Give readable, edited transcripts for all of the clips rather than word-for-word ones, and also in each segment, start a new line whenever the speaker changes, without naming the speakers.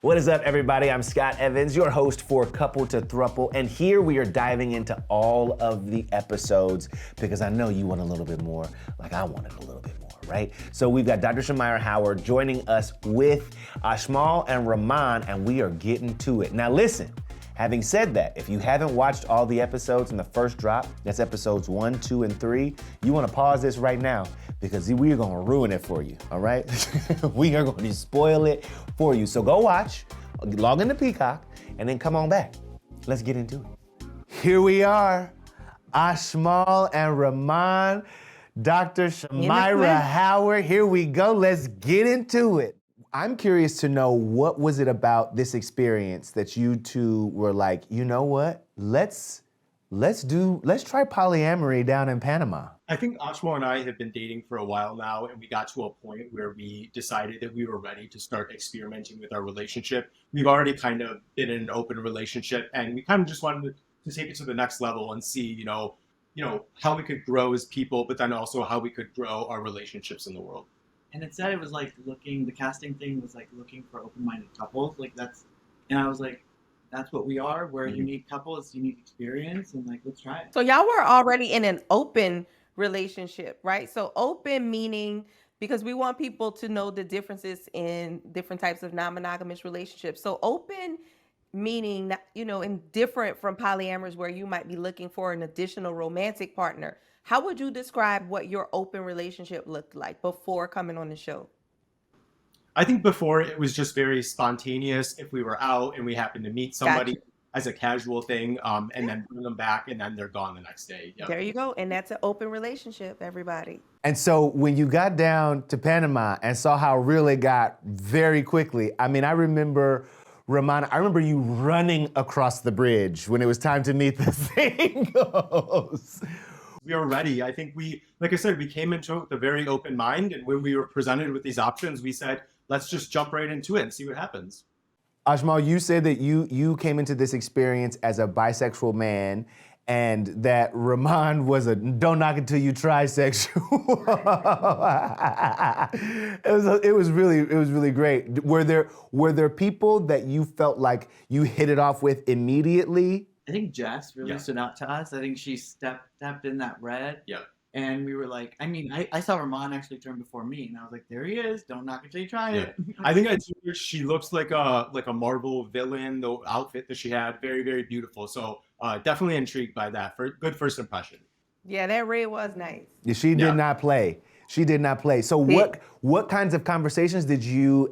What is up, everybody? I'm Scott Evans, your host for Couple To Throuple, and here we are diving into all of the episodes because I know you want a little bit more, like I wanted a little bit more, right? So we've got Dr. Shamira Howard joining us with Ashmal and Rehman, and we are getting to it. Now listen, having said that, if you haven't watched all the episodes in the first drop, that's episodes 1, 2, and 3, you wanna pause this right now because we are gonna ruin it for you, all right? We are gonna spoil it for you. So go watch, log into Peacock, and then come on back. Let's get into it. Here we are, Ashmal and Rehman, Dr. Shamira Howard. Here we go, let's get into it. I'm curious to know, what was it about this experience that you two were like, you know what, let's try polyamory down in Panama?
I think Ashmal and I have been dating for a while now, and we got to a point where we decided that we were ready to start experimenting with our relationship. We've already kind of been in an open relationship, and we kind of just wanted to take it to the next level and see, you know, how we could grow as people, but then also how we could grow our relationships in the world.
And it said it was like the casting thing was like looking for open-minded couples. And I was like, that's what we are. We're a unique couple. It's unique experience, and like, let's try it.
So y'all were already in an open relationship, right? So open meaning, because we want people to know the differences in different types of non-monogamous relationships. So open meaning, and different from polyamorous, where you might be looking for an additional romantic partner. How would you describe what your open relationship looked like before coming on the show?
I think before it was just very spontaneous. If we were out and we happened to meet somebody as a casual thing, and then bring them back, and then they're gone the next day. Yep.
There you go. And that's an open relationship, everybody.
And so when you got down to Panama and saw how real it got very quickly, I mean, I remember, Rehman, I remember you running across the bridge when it was time to meet the singles.
We were ready. I think like I said, we came into it with a very open mind, and when we were presented with these options, we said, let's just jump right into it and see what happens.
Ashmal, you said that you came into this experience as a bisexual man, and that Rehman was a don't knock it till you try sexual. It was really great. Were there people that you felt like you hit it off with immediately?
I think Jess really stood out to us. I think she stepped in that red.
Yeah.
And we were like, I saw Rehman actually turn before me, and I was like, there he is. Don't knock it till you try it.
I think she looks like a Marvel villain. The outfit that she had, very, very beautiful. So definitely intrigued by that. Good first impression.
Yeah, that red was nice.
Yeah, she did not play. She did not play. So what kinds of conversations did you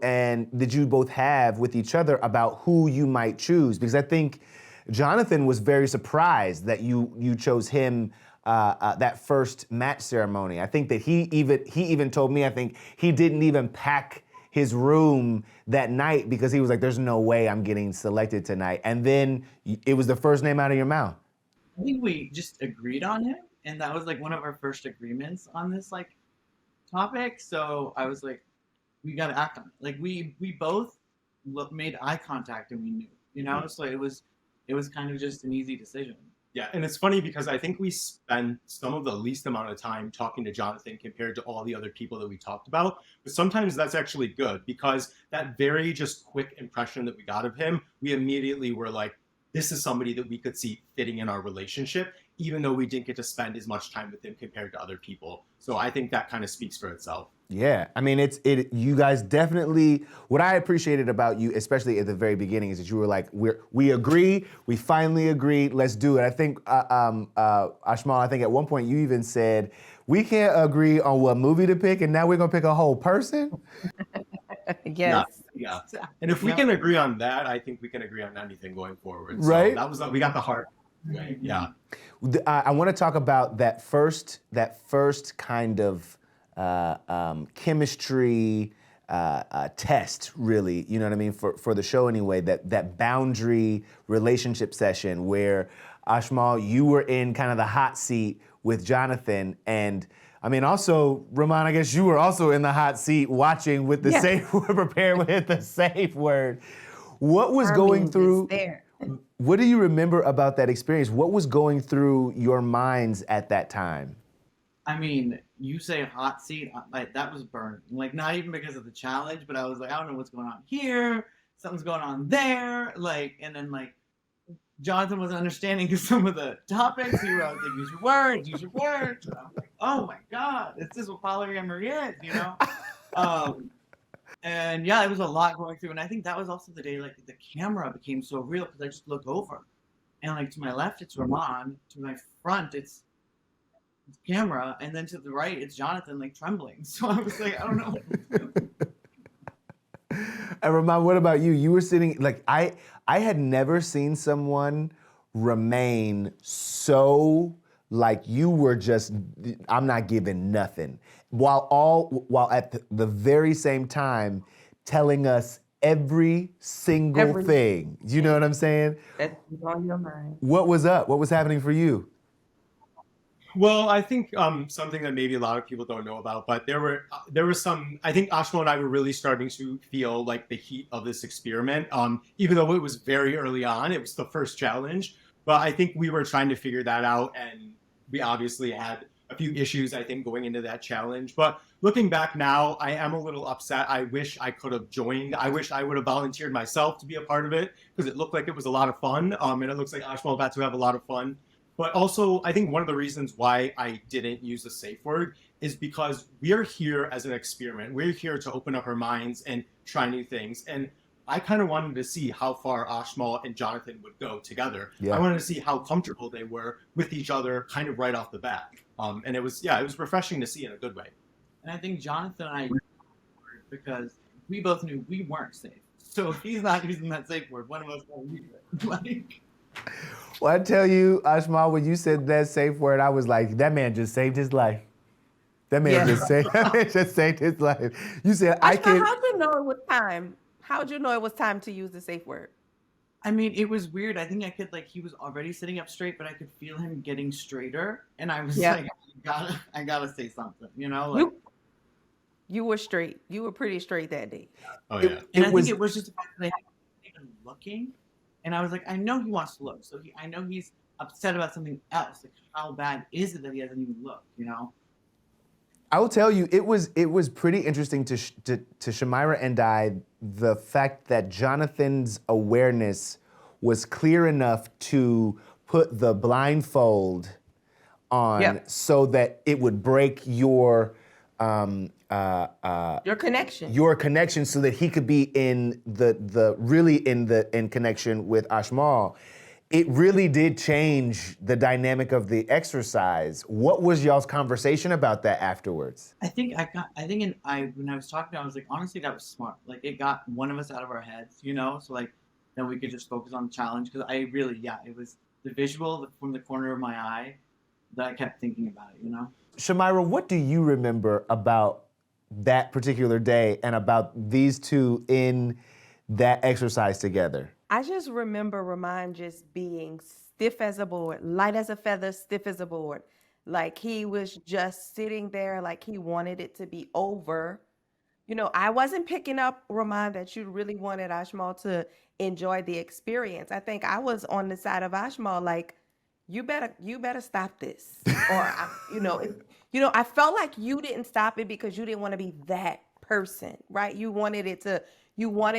both have with each other about who you might choose? Because I think Jonathan was very surprised that you chose him that first match ceremony. I think that he even told me, I think he didn't even pack his room that night because he was like, there's no way I'm getting selected tonight. And then it was the first name out of your mouth.
I think we just agreed on him, and that was like one of our first agreements on this like topic. So I was like, we got to act on it. Like we both made eye contact, and we knew, so it was kind of just an easy decision.
Yeah, and it's funny because I think we spend some of the least amount of time talking to Jonathan compared to all the other people that we talked about. But sometimes that's actually good, because that very just quick impression that we got of him, we immediately were like, this is somebody that we could see fitting in our relationship, even though we didn't get to spend as much time with him compared to other people. So I think that kind of speaks for itself.
Yeah, I mean, you guys definitely, what I appreciated about you, especially at the very beginning, is that you were like, we agree, we finally agreed, let's do it. I think, Ashmal, I think at one point you even said, we can't agree on what movie to pick, and now we're gonna pick a whole person?
Yes.
Yeah. And if we can agree on that, I think we can agree on anything going forward.
Right.
So we got the heart. Right? Yeah.
I wanna talk about that first kind of chemistry test, really, you know what I mean, for the show anyway, that boundary relationship session where, Ashmal, you were in kind of the hot seat with Jonathan, and I mean, also, Rehman, I guess you were also in the hot seat watching with the safe word, prepared with the safe word. What was going through, what do you remember about that experience? What was going through your minds at that time?
I mean, you say hot seat, like that was burning. Like, not even because of the challenge, but I was like, I don't know what's going on here. something's going on there. Like, and then like Jonathan wasn't understanding because some of the topics he wrote, like, use your words. And I'm like, oh my God, this is what polyamory is, you know? And yeah, it was a lot going through. And I think that was also the day, like, the camera became so real because I just look over. And, like, to my left, it's Rahman. To my front, it's camera. And then to the right, it's Jonathan, like, trembling. So I was like, I don't know.
And Rahman, what about you? You were sitting, like, I had never seen someone remain so, like, you were just, I'm not giving nothing. While at the very same time telling us every single thing. You know what I'm saying?
That's on your mind.
What was up? What was happening for you?
Well, I think something that maybe a lot of people don't know about, but there were some. I think Ashmal and I were really starting to feel like the heat of this experiment. Even though it was very early on, it was the first challenge. But I think we were trying to figure that out, and we obviously had a few issues, I think, going into that challenge. But looking back now, I am a little upset. I wish I could have joined. I wish I would have volunteered myself to be a part of it because it looked like it was a lot of fun, and it looks like Ashmal got to have a lot of fun. But also, I think one of the reasons why I didn't use the safe word is because we're here as an experiment. We're here to open up our minds and try new things. And I kind of wanted to see how far Ashmal and Jonathan would go together.
Yeah.
I wanted to see how comfortable they were with each other kind of right off the bat. And it was refreshing to see in a good way.
And I think Jonathan and I, because we both knew we weren't safe. So if he's not using that safe word, one of us will use it. Like,
Well, I tell you, Ashmal, when you said that safe word, I was like, that man just saved his life. That man just saved his life. You said,
How'd you know it was time? How'd you know it was time to use the safe word?
I mean, it was weird. I think I could, like, he was already sitting up straight, but I could feel him getting straighter. And I was like, I gotta say something, you know? Like,
you were straight. You were pretty straight that day.
Oh, yeah.
And I think it was just the fact that I wasn't even looking. And I was like, I know he wants to look. So I know he's upset about something else. Like, how bad is it that he hasn't even looked, you know?
I will tell you, it was pretty interesting to Shamira and I, the fact that Jonathan's awareness was clear enough to put the blindfold on so that it would break your connection so that he could be in in connection with Ashmal. It really did change the dynamic of the exercise. What was y'all's conversation about that afterwards?
I think when I was talking to him, I was like, honestly, that was smart. Like, it got one of us out of our heads, you know? So, like, then we could just focus on the challenge. Because it was the visual from the corner of my eye that I kept thinking about it, you know?
Shamira, what do you remember about that particular day and about these two in that exercise together?
I just remember Rahman just being stiff as a board, light as a feather, stiff as a board. Like, he was just sitting there like he wanted it to be over. You know, I wasn't picking up, Rahman, that you really wanted Ashmal to enjoy the experience. I think I was on the side of Ashmal like, you better stop this. Or, I felt like you didn't stop it because you didn't want to be that person, right? You wanted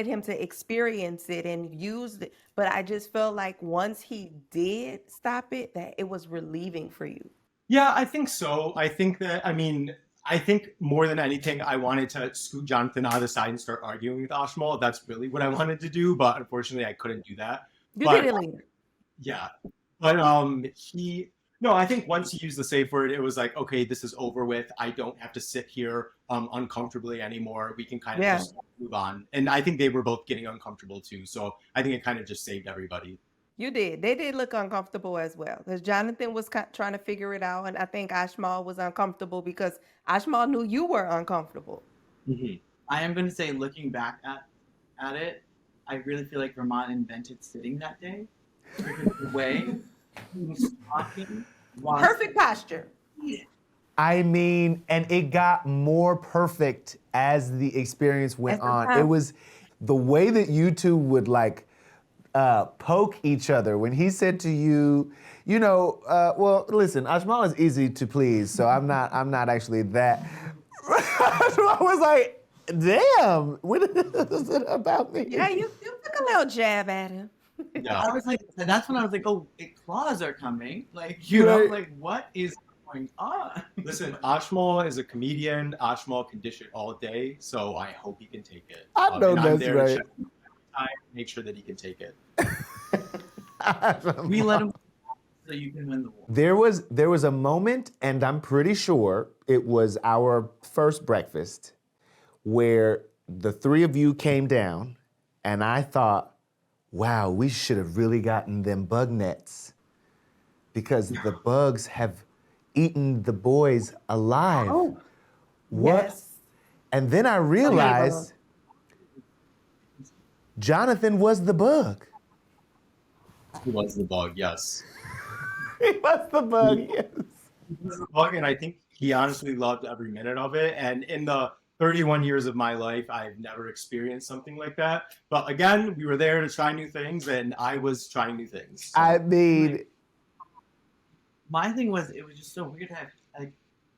him to experience it and use it. But I just felt like once he did stop it, that it was relieving for you.
Yeah, I think so. I think more than anything, I wanted to scoot Jonathan out of the side and start arguing with Ashmal. That's really what I wanted to do, but unfortunately I couldn't do that.
You did it later.
Yeah. But I think once he used the safe word, it was like, okay, this is over with. I don't have to sit here uncomfortably anymore. We can kind of just move on. And I think they were both getting uncomfortable too. So I think it kind of just saved everybody.
You did. They did look uncomfortable as well. Because Jonathan was trying to figure it out. And I think Ashmal was uncomfortable because Ashmal knew you were uncomfortable.
Mm-hmm.
I am going to say, looking back at it, I really feel like Rahman invented sitting that day. Because the way he was talking was
perfect posture.
I mean, and it got more perfect as the experience went on. It was the way that you two would poke each other. When he said to you, well, listen, Ashmal is easy to please, so I'm not actually that. I was like, damn, what is it about me?
Yeah, you a little jab at him.
Yeah.
I was like, that's when I was like, oh, claws are coming. Like, you know,
Right.
like what is going on?
Listen, Ashmal is a comedian. Ashmal can dish it all day, so I hope he can take it.
I know
and I'm
that's
there
right.
to check him every time, make sure that he can take it.
We let him so you can win the war.
There was a moment, and I'm pretty sure it was our first breakfast, where the three of you came down, and I thought, wow, we should have really gotten them bug nets, because the bugs have eaten the boys alive.
Oh,
What?
yes.
And then I realized Jonathan was the bug.
He was the bug, yes.
He was the bug, yes.
He was the bug, and I think he honestly loved every minute of it. And in the 31 years of my life, I've never experienced something like that. But again, we were there to try new things, and I was trying new things. So.
I mean,
My thing was, it was just so weird to have, like,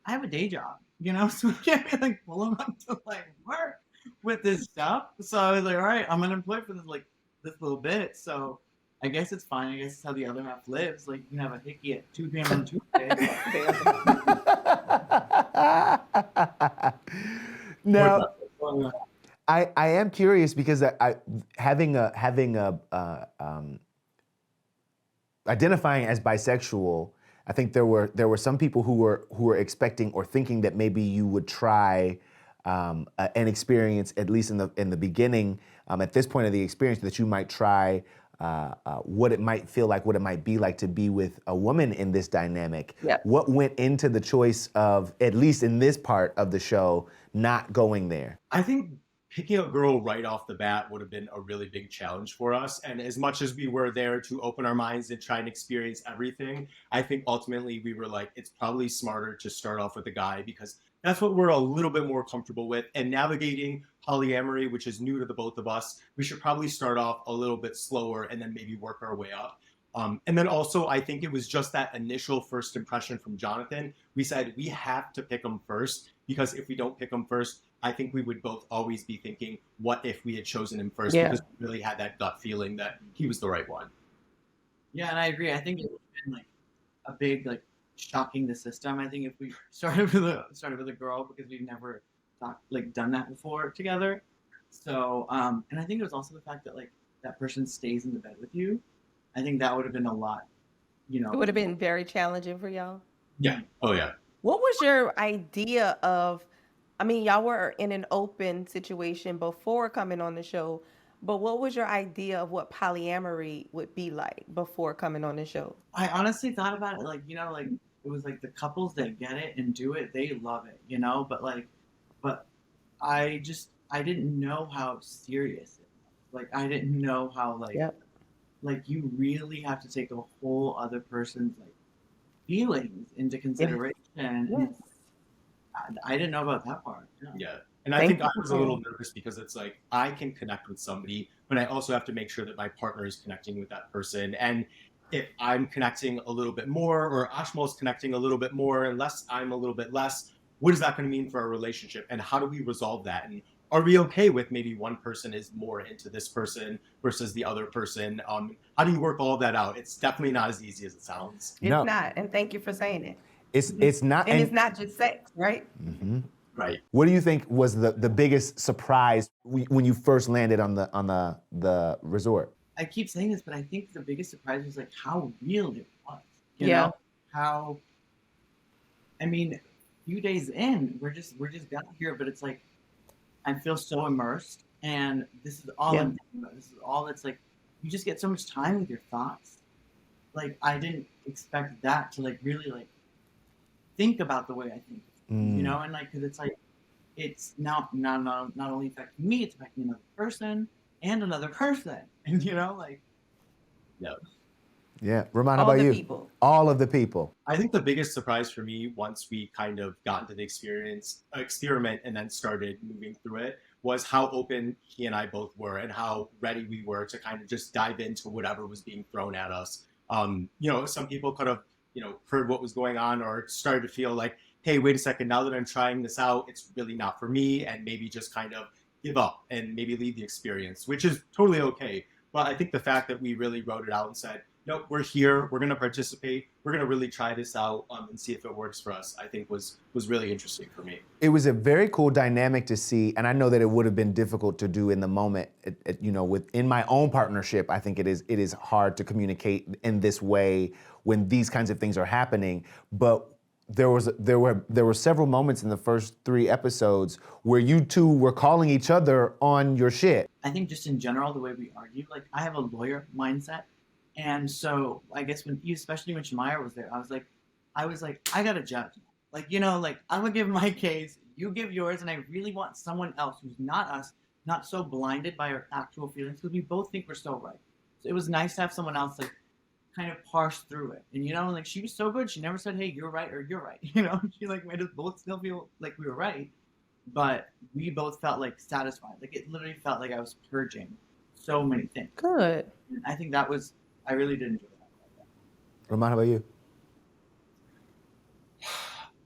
I have a day job, you know, so I can't be like pulling up to like work with this stuff. So I was like, all right, I'm unemployed for this little bit. So I guess it's fine. I guess it's how the other half lives. Like, you can have a hickey at 2 p.m. on Tuesday.
now, I am curious because identifying as bisexual, I think there were some people who were expecting or thinking that maybe you would try an experience, at least in the beginning, at this point of the experience, that you might try what it might feel like, what it might be like to be with a woman in this dynamic.
Yep.
What went into the choice of, at least in this part of the show, not going there?
I think picking a girl right off the bat would have been a really big challenge for us. And as much as we were there to open our minds and try and experience everything, I think ultimately we were like, it's probably smarter to start off with a guy, because that's what we're a little bit more comfortable with. And navigating polyamory, which is new to the both of us, we should probably start off a little bit slower and then maybe work our way up. And then also, I think it was just that initial first impression from Jonathan. We said we have to pick him first, because if we don't pick him first, I think we would both always be thinking, what if we had chosen him first?
Yeah.
Because we really had that gut feeling that he was the right one.
Yeah, and I agree. I think it would have been like a big, like, shocking the system. I think if we started with a girl, because we've never done that before together. So and I think it was also the fact that like that person stays in the bed with you. I think that would have been a lot, you know.
It would have been very challenging for y'all.
Yeah. Oh, yeah.
What was your idea of, I mean, y'all were in an open situation before coming on the show, but what was your idea of what polyamory would be like before coming on the show?
I honestly thought about it like, you know, like it was like the couples that get it and do it, they love it, you know, but I didn't know how serious it was. Like, I didn't know how like you really have to take a whole other person's like feelings into consideration.
Yes.
I didn't know about that part.
Yeah. And I think I was a little nervous because it's like, I can connect with somebody, but I also have to make sure that my partner is connecting with that person. And if I'm connecting a little bit more, or Ashmal's connecting a little bit more, unless I'm a little bit less, what is that going to mean for our relationship? And how do we resolve that? And are we okay with maybe one person is more into this person versus the other person? How do you work all of that out? It's definitely not as easy as it sounds.
It's
No.
not, and thank you for saying it.
It's not,
And it's not just sex, right?
Mhm.
Right.
What do you think was the biggest surprise when you first landed on the resort?
I keep saying this, but I think the biggest surprise was like how real it was. You
Yeah.
know? How, I mean, a few days in, we're just got here, but it's like I feel so immersed, and this is all I'm thinking about. This is all that's like, you just get so much time with your thoughts. Like, I didn't expect that to like really like think about the way I think, you know, and like, because it's like, it's not only affecting me, it's affecting another person and another person, and you know, like.
Yeah, Rehman, how
All
about
the
you?
people.
All of the people.
I think the biggest surprise for me, once we kind of got into the experiment and then started moving through it, was how open he and I both were, and how ready we were to kind of just dive into whatever was being thrown at us. You know, some people could have, you know, heard what was going on or started to feel like, hey, wait a second, now that I'm trying this out, it's really not for me, and maybe just kind of give up and maybe leave the experience, which is totally okay. But I think the fact that we really wrote it out and said, no, we're here, we're going to participate, we're going to really try this out and see if it works for us, I think was really interesting for me.
It was a very cool dynamic to see, and I know that it would have been difficult to do in the moment. Within my own partnership, I think it is hard to communicate in this way when these kinds of things are happening. But there were several moments in the first 3 episodes where you two were calling each other on your shit.
I think just in general, the way we argue, like I have a lawyer mindset. And so I guess especially when Shamaya was there, I was like, I gotta judge. Like, like I'm gonna give my case, you give yours, and I really want someone else who's not us, not so blinded by our actual feelings, because we both think we're so right. So it was nice to have someone else like kind of parse through it. And like she was so good. She never said, hey, you're right or you're right. She like made us both still feel like we were right. But we both felt like satisfied. Like it literally felt like I was purging so many things.
Good.
And I think I really did enjoy that.
Rehman, how about you?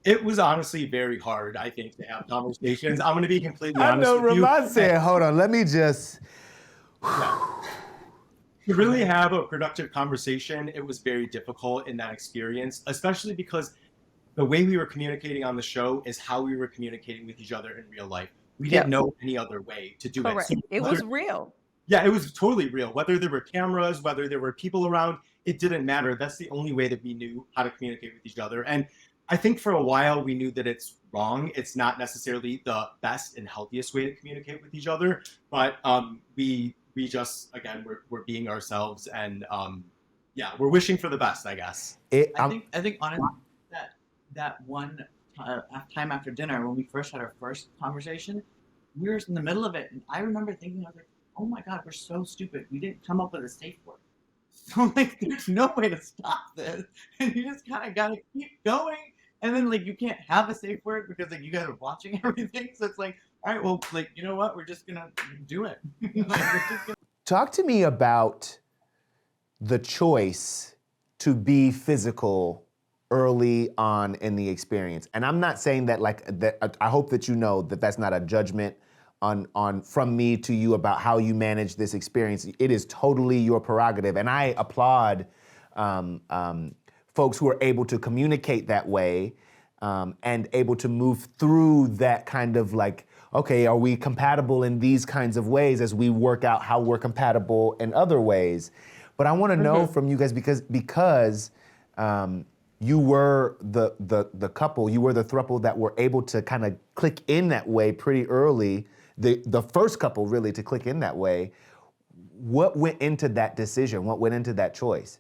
It was honestly very hard, I think, to have conversations. I'm going to be completely
I
honest
know
with you.
Rehman said, hold on, let me just...
To really have a productive conversation, it was very difficult in that experience, especially because the way we were communicating on the show is how we were communicating with each other in real life. We didn't know any other way to do
Correct.
it. So
It was real.
Yeah, it was totally real. Whether there were cameras, whether there were people around, it didn't matter. That's the only way that we knew how to communicate with each other. And I think for a while we knew that it's wrong. It's not necessarily the best and healthiest way to communicate with each other. But we just, again, we're being ourselves, and we're wishing for the best, I guess.
I think honestly that one time after dinner when we first had our first conversation, we were in the middle of it, and I remember thinking, I was like, oh my God, we're so stupid. We didn't come up with a safe word. So like, there's no way to stop this. And you just kind of got to keep going. And then like, you can't have a safe word because like you guys are watching everything. So it's like, all right, well, like, you know what? We're just going to do it.
Talk to me about the choice to be physical early on in the experience. And I'm not saying that I hope that you know that that's not a judgment on from me to you about how you manage this experience. It is totally your prerogative, and I applaud folks who are able to communicate that way and able to move through that kind of like, okay, are we compatible in these kinds of ways as we work out how we're compatible in other ways? But I want to know from you guys because you were the couple, you were the throuple that were able to kind of click in that way pretty early. The first couple really to click in that way. What went into that decision? What went into that choice?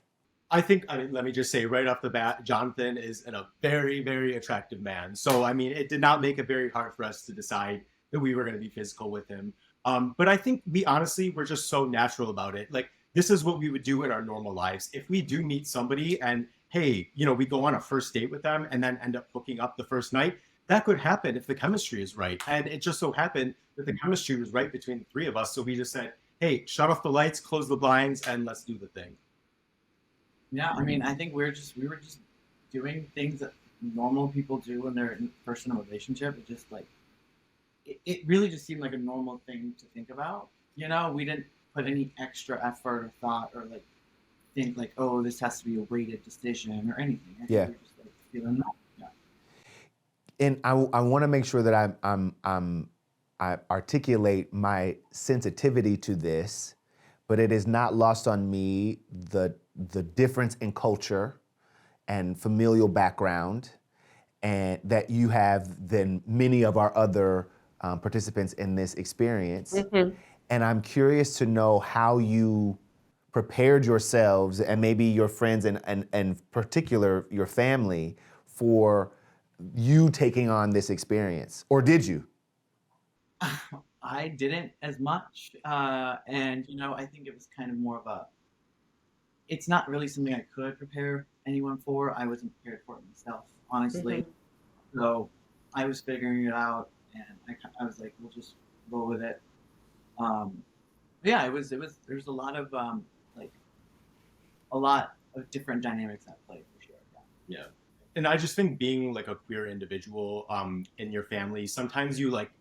I mean, let me just say right off the bat, Jonathan is a very, very attractive man. So, I mean, it did not make it very hard for us to decide that we were going to be physical with him. But I think we're just so natural about it. Like, this is what we would do in our normal lives. If we do meet somebody and, hey, we go on a first date with them and then end up hooking up the first night, that could happen if the chemistry is right. And it just so happened that the chemistry was right between the 3 of us. So we just said, hey, shut off the lights, close the blinds, and let's do the thing.
Yeah, I mean, I think we were just doing things that normal people do when they're first in a relationship. It just like, it really just seemed like a normal thing to think about. We didn't put any extra effort or thought or like think like, oh, this has to be a weighted decision or anything. I think we're just like feeling that.
And I want to make sure that I articulate my sensitivity to this, but it is not lost on me the difference in culture and familial background and that you have than many of our other participants in this experience. Mm-hmm. And I'm curious to know how you prepared yourselves and maybe your friends and particular your family for you taking on this experience, or did you?
I didn't as much, and I think it was kind of more of it's not really something I could prepare anyone for. I wasn't prepared for it myself, honestly. Mm-hmm. So I was figuring it out, and I was like, we'll just roll with it. Yeah, it was. There's a lot of different dynamics at play for sure.
Yeah. And I just think being like a queer individual in your family, sometimes you like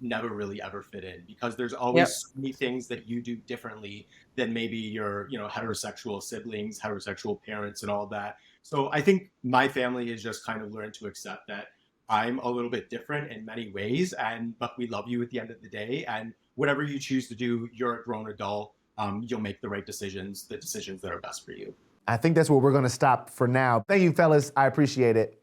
never really ever fit in, because there's always so many things that you do differently than maybe your, heterosexual siblings, heterosexual parents, and all that. So I think my family has just kind of learned to accept that I'm a little bit different in many ways, but we love you at the end of the day. And whatever you choose to do, you're a grown adult. You'll make the right decisions, the decisions that are best for you.
I think that's where we're gonna stop for now. Thank you, fellas. I appreciate it.